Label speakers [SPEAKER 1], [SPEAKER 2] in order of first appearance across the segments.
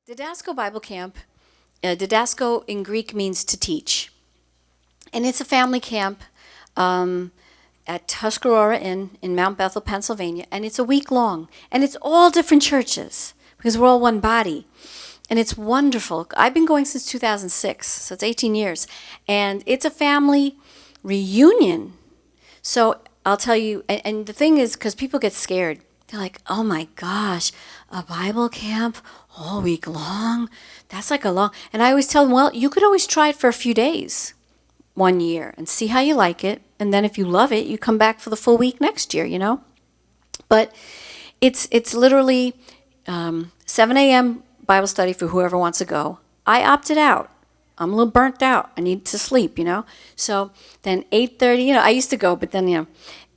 [SPEAKER 1] Didasko Bible Camp, Didasko in Greek means to teach. And it's a family camp at Tuscarora Inn in Mount Bethel, Pennsylvania. And it's a week long. And it's all different churches because we're all one body. And it's wonderful. I've been going since 2006, so it's 18 years. And it's a family reunion. So I'll tell you, and the thing is, because people get scared. They're like, oh my gosh, a Bible camp all week long? That's like a long... And I always tell them, well, you could always try it for a few days one year and see how you like it. And then if you love it, you come back for the full week next year, you know? But it's literally 7 a.m. Bible study for whoever wants to go. I opted out. I'm a little burnt out. I need to sleep, you know? So then 8:30, I used to go, but then,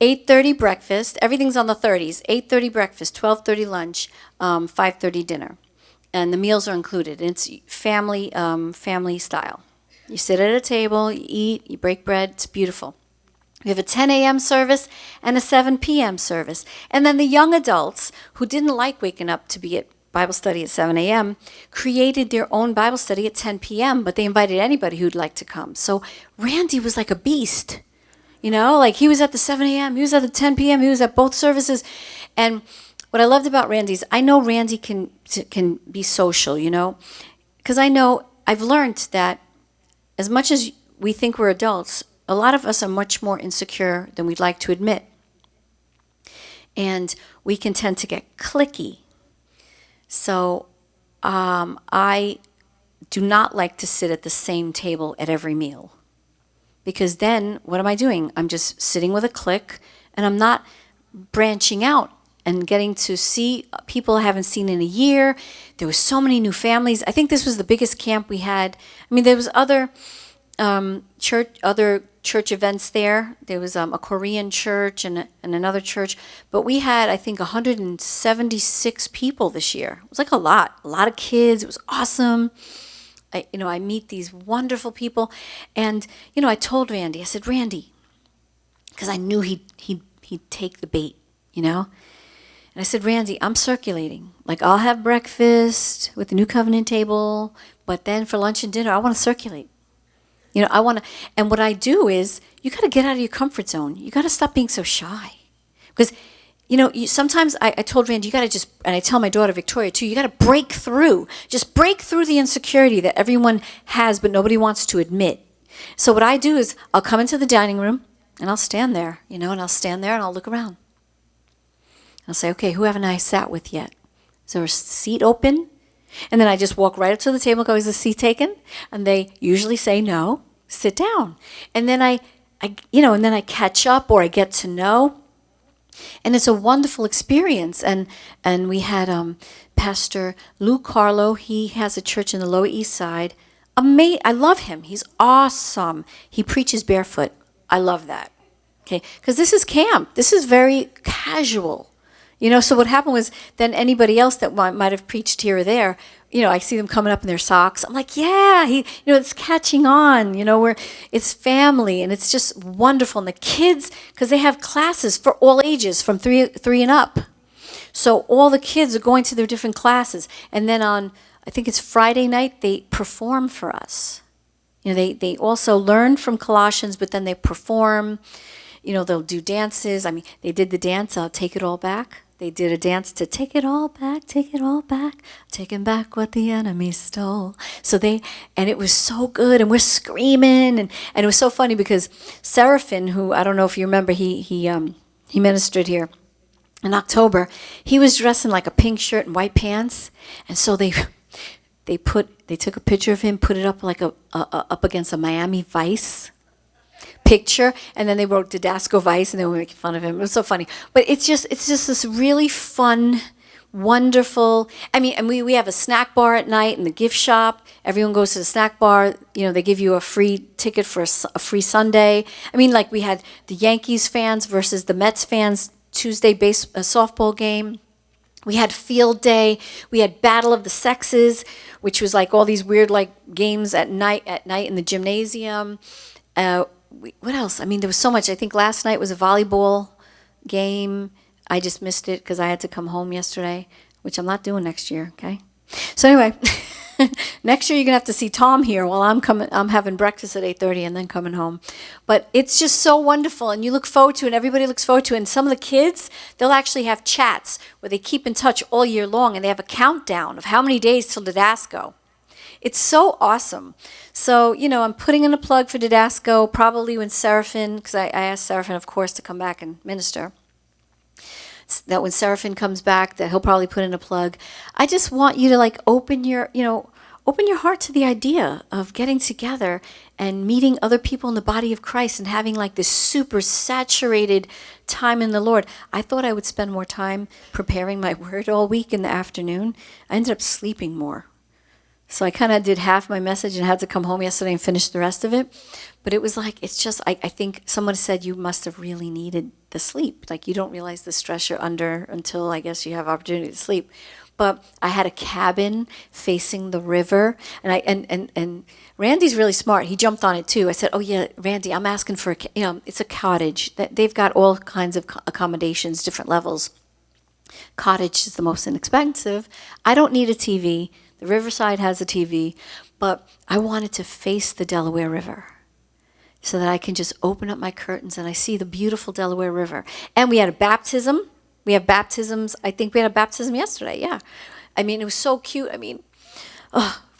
[SPEAKER 1] 8:30 breakfast. Everything's on the 30s. 8:30 breakfast, 12:30 lunch, 5:30 dinner. And the meals are included. It's family style. You sit at a table, you eat, you break bread. It's beautiful. We have a 10 a.m. service and a 7 p.m. service. And then the young adults who didn't like waking up to be at Bible study at 7 a.m. created their own Bible study at 10 p.m., but they invited anybody who'd like to come. So Randy was like a beast, like he was at the 7 a.m., he was at the 10 p.m., he was at both services. And what I loved about Randy is I know Randy can be social, because I've learned that as much as we think we're adults, a lot of us are much more insecure than we'd like to admit. And we can tend to get cliquey. So I do not like to sit at the same table at every meal. Because then, what am I doing? I'm just sitting with a clique, and I'm not branching out and getting to see people I haven't seen in a year. There were so many new families. I think this was the biggest camp we had. I mean, there was other church events there. There was a Korean church and another church. But we had, I think, 176 people this year. It was like a lot of kids. It was awesome. I meet these wonderful people. And, I told Randy, I said, Randy, because I knew he'd take the bait, And I said, Randy, I'm circulating. Like, I'll have breakfast with the New Covenant table, but then for lunch and dinner, I want to circulate. I want to, and what I do is, you got to get out of your comfort zone. You got to stop being so shy. Because, sometimes I told Randy, you got to just, and I tell my daughter Victoria too, you got to break through. Just break through the insecurity that everyone has, but nobody wants to admit. So what I do is, I'll come into the dining room, and I'll stand there, and I'll stand there and I'll look around. I'll say, okay, who haven't I sat with yet? Is there a seat open? And then I just walk right up to the table and go, is the seat taken? And they usually say no, sit down. And then I catch up or I get to know. And it's a wonderful experience. And we had Pastor Lou Carlo. He has a church in the Lower East Side. I love him. He's awesome. He preaches barefoot. I love that. Okay, because this is camp. This is very casual. So what happened was then anybody else that might have preached here or there, I see them coming up in their socks. I'm like, yeah, it's catching on, it's family and it's just wonderful. And the kids, because they have classes for all ages from three and up. So all the kids are going to their different classes. And then on, I think it's Friday night, they perform for us. They also learn from Colossians, but then they perform. They'll do dances. I mean, they did the dance, Take It All Back. They did a dance to take it all back, taking back what the enemy stole. And it was so good, and we're screaming, and it was so funny because Seraphin, who I don't know if you remember, he ministered here in October. He was dressed in like a pink shirt and white pants, and so they took a picture of him, put it up like up against a Miami Vice picture, and then they wrote Didasko Vice, and they were making fun of him. It was so funny. But it's just this really fun, wonderful. I mean, and we have a snack bar at night in the gift shop. Everyone goes to the snack bar. They give you a free ticket for a free sundae. I mean, like we had the Yankees fans versus the Mets fans Tuesday softball game. We had field day. We had Battle of the Sexes, which was like all these weird like games at night in the gymnasium. What else? I mean, there was so much. I think last night was a volleyball game. I just missed it because I had to come home yesterday, which I'm not doing next year, okay? So anyway, Next year you're gonna have to see Tom here while I'm having breakfast at 8:30 and then coming home. But it's just so wonderful, and you look forward to it, and everybody looks forward to it. And some of the kids, they'll actually have chats where they keep in touch all year long, and they have a countdown of how many days till Didasko. It's so awesome. So, I'm putting in a plug for Didasko, probably when Seraphin, because I asked Seraphin, of course, to come back and minister, that when Seraphin comes back, that he'll probably put in a plug. I just want you to open your heart to the idea of getting together and meeting other people in the body of Christ and having like this super saturated time in the Lord. I thought I would spend more time preparing my word all week in the afternoon. I ended up sleeping more. So I kind of did half my message and had to come home yesterday and finish the rest of it. But it was like, it's just, I think someone said you must have really needed the sleep. Like you don't realize the stress you're under until I guess you have opportunity to sleep. But I had a cabin facing the river, and Randy's really smart. He jumped on it too. I said, "Oh yeah, Randy, I'm asking for it's a cottage. They've got all kinds of accommodations, different levels. Cottage is the most inexpensive. I don't need a TV. The Riverside has a TV, but I wanted to face the Delaware River so that I can just open up my curtains and I see the beautiful Delaware River. And we had a baptism. We have baptisms. I think we had a baptism yesterday. Yeah. I mean, it was so cute. I mean,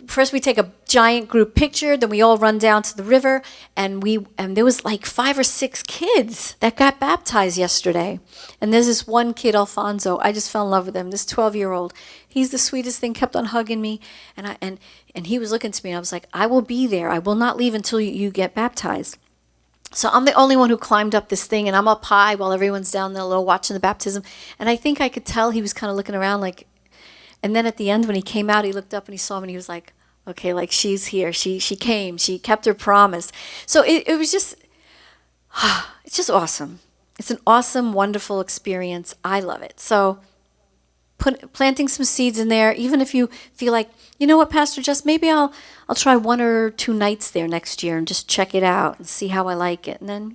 [SPEAKER 1] first we take a giant group picture, then we all run down to the river, and there was like 5 or 6 kids that got baptized yesterday. And there's this one kid, Alfonso. I just fell in love with him. This 12-year-old. He's the sweetest thing. Kept on hugging me, and he was looking to me. And I was like, I will be there. I will not leave until you get baptized. So I'm the only one who climbed up this thing, and I'm up high while everyone's down there low watching the baptism. And I think I could tell he was kind of looking around like, and then at the end when he came out, he looked up and he saw me and he was like, okay, like she's here. She came. She kept her promise. So it was just, it's just awesome. It's an awesome, wonderful experience. I love it. So planting some seeds in there, even if you feel like, you know what, Pastor Jess, maybe I'll try 1 or 2 nights there next year and just check it out and see how I like it. And then,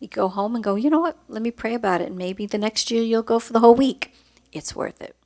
[SPEAKER 1] you go home and go, you know what, let me pray about it. And maybe the next year you'll go for the whole week. It's worth it.